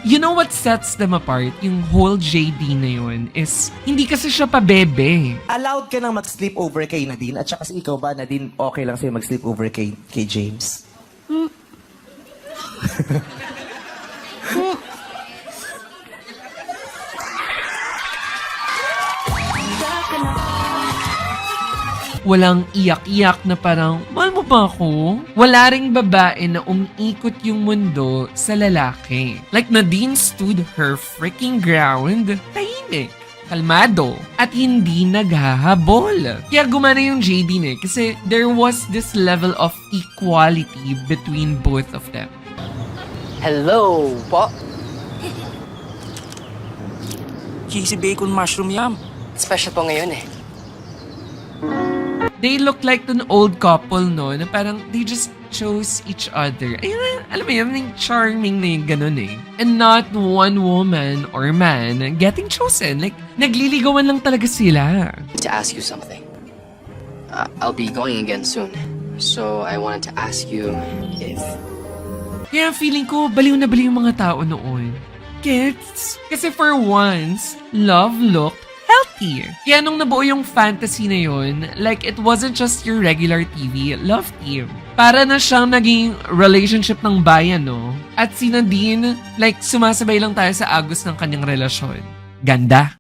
You know what sets them apart? Yung whole JD na yun is, hindi kasi siya pabebe. Allowed ka nang mag-sleep over kay Nadine at saka ikaw ba, Nadine, okay lang sa'yo mag-sleep over kay James? Walang iyak-iyak na parang, mahal mo ba ako? Wala ring babae na umiikot yung mundo sa lalaki. Like Nadine stood her freaking ground, tahimik, kalmado, at hindi naghahabol. Kaya gumana yung JD kasi there was this level of equality between both of them. Hello po. Cheesy bacon mushroom yam. Special po ngayon eh. They look like an old couple, no? Na parang they just chose each other. Ayun, alam mo yun, yung charming na yung ganun eh. And not one woman or man getting chosen. Like, nagliligawan lang talaga sila. To ask you something. I'll be going again soon. So I wanted to ask you if... Kaya feeling ko, baliw na baliw yung mga tao noon. Gets? Kasi for once, love looked healthy. Kaya nung nabuo yung fantasy na yun, like it wasn't just your regular TV love team. Para na siyang naging relationship ng bayan, no? At si Nadine, like sumasabay lang tayo sa agos ng kanyang relasyon. Ganda.